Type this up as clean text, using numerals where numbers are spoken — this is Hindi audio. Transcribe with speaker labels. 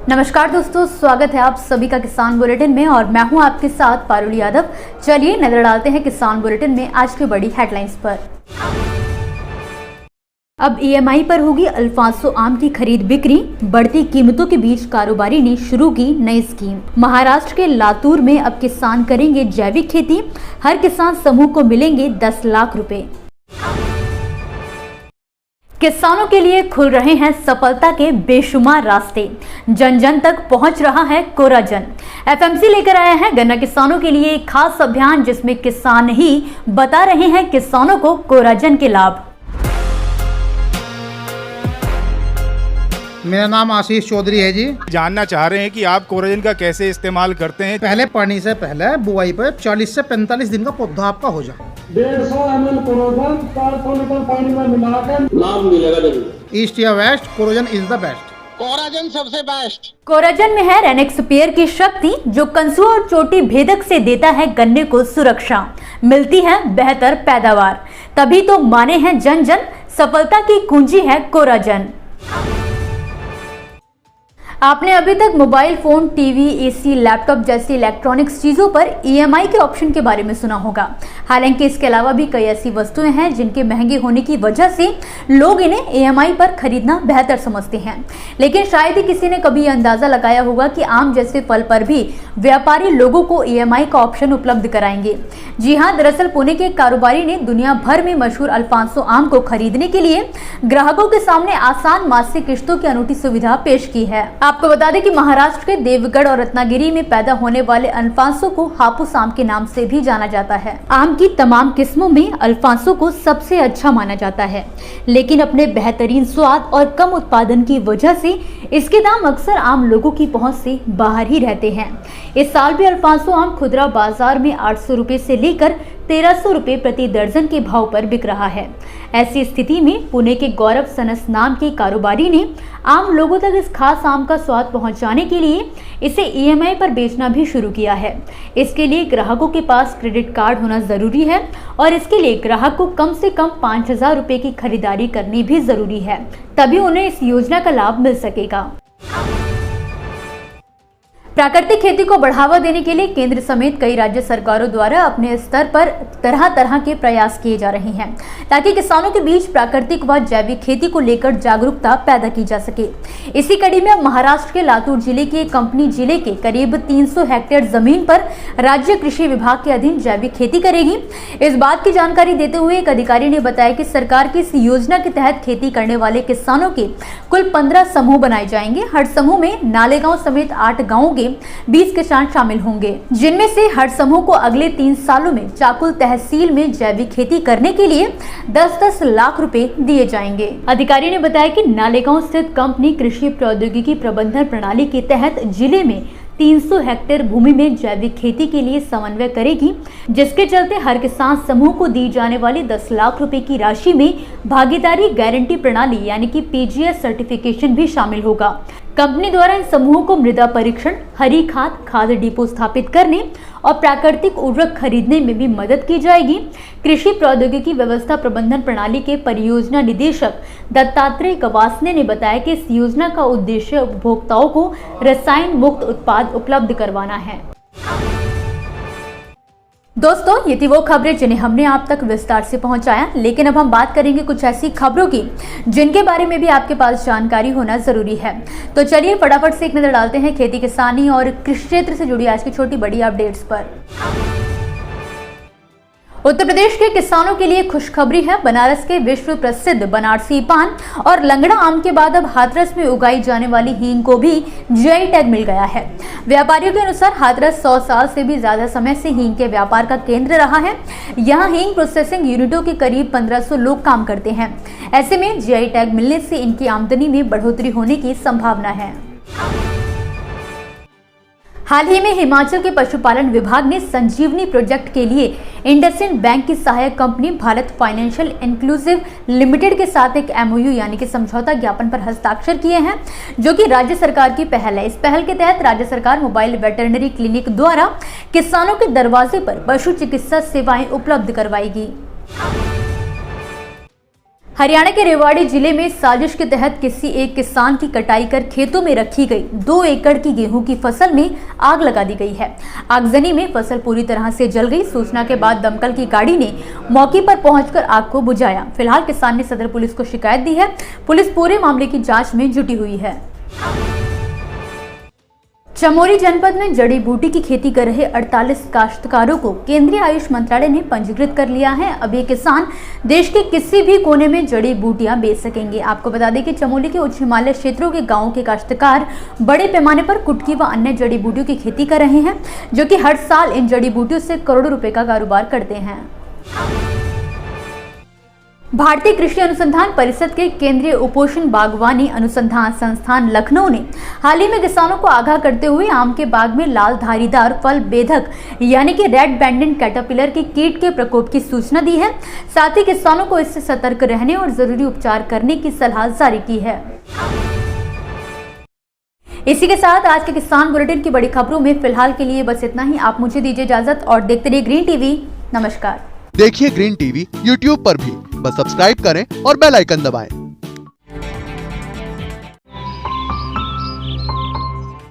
Speaker 1: नमस्कार दोस्तों, स्वागत है आप सभी का किसान बुलेटिन में और मैं हूं आपके साथ पारुल यादव। चलिए नजर डालते हैं किसान बुलेटिन में आज की बड़ी हेडलाइंस पर। अब ईएमआई पर होगी अल्फांसो आम की खरीद बिक्री, बढ़ती कीमतों के बीच कारोबारी ने शुरू की नई स्कीम। महाराष्ट्र के लातूर में अब किसान करेंगे जैविक खेती, हर किसान समूह को मिलेंगे 10 लाख रुपए। किसानों के लिए खुल रहे हैं सफलता के बेशुमार रास्ते, जन जन तक पहुंच रहा है कोराजन। एफएमसी लेकर आया है गन्ना किसानों के लिए एक खास अभियान, जिसमें किसान ही बता रहे हैं किसानों को कोराजन के लाभ।
Speaker 2: मेरा नाम आशीष चौधरी है जी।
Speaker 3: जानना चाह रहे हैं कि आप कोराजन का कैसे इस्तेमाल करते हैं।
Speaker 2: पहले पानी से पहले बुआई पर 40 से 45 दिन का पौधा आपका हो जाए।
Speaker 4: 150 ml कोरोजन 400 लीटर पानी में मिलाकर लाभ मिलेगा जरूर।
Speaker 2: ईस्ट या west, Coragen is the best.
Speaker 4: Coragen सबसे बेस्ट।
Speaker 1: कोराजन में है रेनेक्सपेयर की शक्ति, जो कंसुआ और चोटी भेदक से देता है गन्ने को सुरक्षा, मिलती है बेहतर पैदावार। तभी तो माने हैं जन जन, सफलता की कुंजी है कोराजन। आपने अभी तक mobile phone, TV, AC, laptop जैसी इलेक्ट्रॉनिक्स चीजों पर ईएमआई के ऑप्शन के बारे में सुना होगा। हालांकि इसके अलावा भी कई ऐसी वस्तुएं हैं जिनके महंगे होने की वजह से लोग इन्हें ईएमआई पर खरीदना बेहतर समझते हैं। लेकिन शायद ही किसी ने कभी अंदाजा लगाया होगा कि आम जैसे फल पर भी व्यापारी लोगों को ईएमआई का ऑप्शन उपलब्ध कराएंगे। जी हाँ, दरअसल पुणे के कारोबारी ने दुनिया भर में मशहूर अल्फांसो आम को खरीदने के लिए ग्राहकों के सामने आसान मासिक किश्तों की अनूठी सुविधा पेश की है। आपको बता दें कि महाराष्ट्र के देवगढ़ और रत्नागिरी में पैदा होने वाले अल्फांसो को हापुस आम के नाम से भी जाना जाता है। आम की तमाम किस्मों में अल्फांसो को सबसे अच्छा माना जाता है, लेकिन अपने बेहतरीन स्वाद और कम उत्पादन की वजह से इसके दाम अक्सर आम लोगों की पहुंच से बाहर ही रहते हैं। इस साल भी अल्फांसो आम खुदरा बाजार में 800 रुपए से लेकर 1300 रुपए प्रति दर्जन के भाव पर बिक रहा है। ऐसी स्थिति में पुणे के गौरव सनस नाम के कारोबारी ने आम लोगों तक इस खास आम का स्वाद पहुंचाने के लिए इसे ईएमआई पर बेचना भी शुरू किया है। इसके लिए ग्राहकों के पास क्रेडिट कार्ड होना जरूरी है और इसके लिए ग्राहक को कम से कम 5000 रुपए की खरीदारी करनी भी जरूरी है, तभी उन्हें इस योजना का लाभ मिल सकेगा। प्राकृतिक खेती को बढ़ावा देने के लिए केंद्र समेत कई राज्य सरकारों द्वारा अपने स्तर पर तरह तरह के प्रयास किए जा रहे हैं, ताकि किसानों के बीच प्राकृतिक व जैविक खेती को लेकर जागरूकता पैदा की जा सके। इसी कड़ी में अब महाराष्ट्र के लातूर जिले की एक कंपनी जिले के करीब 300 हेक्टेयर जमीन पर राज्य कृषि विभाग के अधीन जैविक खेती करेगी। इस बात की जानकारी देते हुए एक अधिकारी ने बताया कि सरकार की इस योजना के तहत खेती करने वाले किसानों के कुल 15 समूह बनाए जाएंगे। हर समूह में नालेगांव समेत 8 गाँवों के 20 किसान शामिल होंगे, जिनमें से हर समूह को अगले 3 सालों में चाकुल तहसील में जैविक खेती करने के लिए 10-10 लाख रुपए दिए जाएंगे। अधिकारी ने बताया कि नालेगांव स्थित कंपनी कृषि प्रौद्योगिकी प्रबंधन प्रणाली के तहत जिले में 300 हेक्टेयर भूमि में जैविक खेती के लिए समन्वय करेगी, जिसके चलते हर किसान समूह को दी जाने वाली 10 लाख रुपए की राशि में भागीदारी गारंटी प्रणाली यानी कि पीजीएस सर्टिफिकेशन भी शामिल होगा। कंपनी द्वारा इन समूहों को मृदा परीक्षण, हरी खाद, खाद डिपो स्थापित करने और प्राकृतिक उर्वरक खरीदने में भी मदद की जाएगी। कृषि प्रौद्योगिकी व्यवस्था प्रबंधन प्रणाली के परियोजना निदेशक दत्तात्रेय गवासने ने बताया कि इस योजना का उद्देश्य उपभोक्ताओं को रसायन मुक्त उत्पाद उपलब्ध करवाना है। दोस्तों, ये थी वो खबरें जिन्हें हमने आप तक विस्तार से पहुंचाया, लेकिन अब हम बात करेंगे कुछ ऐसी खबरों की जिनके बारे में भी आपके पास जानकारी होना जरूरी है। तो चलिए फटाफट से एक नजर डालते हैं खेती किसानी और कृषि क्षेत्र से जुड़ी आज की छोटी बड़ी अपडेट्स पर। उत्तर प्रदेश के किसानों के लिए खुशखबरी है। बनारस के विश्व प्रसिद्ध बनारसी पान और लंगड़ा आम के बाद अब हाथरस में उगाई जाने वाली हींग को भी जीआई टैग मिल गया है। व्यापारियों के अनुसार हाथरस 100 साल से भी ज्यादा समय से हींग के व्यापार का केंद्र रहा है। यहाँ हींग प्रोसेसिंग यूनिटों के करीब 1500 लोग काम करते हैं। ऐसे में जीआई टैग मिलने से इनकी आमदनी में बढ़ोतरी होने की संभावना है। हाल ही में हिमाचल के पशुपालन विभाग ने संजीवनी प्रोजेक्ट के लिए इंडसइंड बैंक की सहायक company Bharat financial inclusive limited के साथ एक एमओयू यानी कि समझौता ज्ञापन पर हस्ताक्षर किए हैं, जो कि राज्य सरकार की पहल है। इस पहल के तहत राज्य सरकार मोबाइल वेटरनरी क्लिनिक द्वारा किसानों के दरवाजे पर पशु चिकित्सा सेवाएं उपलब्ध करवाएगी। हरियाणा के रेवाड़ी जिले में साजिश के तहत किसी एक किसान की कटाई कर खेतों में रखी गई 2 एकड़ की गेहूं की फसल में आग लगा दी गई है। आगजनी में फसल पूरी तरह से जल गई। सूचना के बाद दमकल की गाड़ी ने मौके पर पहुंचकर आग को बुझाया। फिलहाल किसान ने सदर पुलिस को शिकायत दी है। पुलिस पूरे मामले की जांच में जुटी हुई है। चमोली जनपद में जड़ी बूटी की खेती कर रहे 48 काश्तकारों को केंद्रीय आयुष मंत्रालय ने पंजीकृत कर लिया है। अब ये किसान देश के किसी भी कोने में जड़ी बूटियां बेच सकेंगे। आपको बता दें कि चमोली के उच्च हिमालय क्षेत्रों के गांवों के काश्तकार बड़े पैमाने पर कुटकी व अन्य जड़ी बूटियों की खेती कर रहे हैं, जो कि हर साल इन जड़ी बूटियों से करोड़ों रुपए का कारोबार करते हैं। भारतीय कृषि अनुसंधान परिषद के केंद्रीय उपोषण बागवानी अनुसंधान संस्थान लखनऊ ने हाल ही में किसानों को आगाह करते हुए आम के बाग में लाल धारीदार फल बेधक यानी कि रेड बैंडेड कैटरपिलर के कीट के प्रकोप की सूचना दी है। साथ ही किसानों को इससे सतर्क रहने और जरूरी उपचार करने की सलाह जारी की है। इसी के साथ आज के किसान बुलेटिन की बड़ी खबरों में फिलहाल के लिए बस इतना ही। आप मुझे दीजिए इजाजत और देखते रहिए ग्रीन टीवी। नमस्कार।
Speaker 5: देखिए ग्रीन टीवी यूट्यूब पर भी, बस सब्सक्राइब करें और बेल आइकन दबाएं।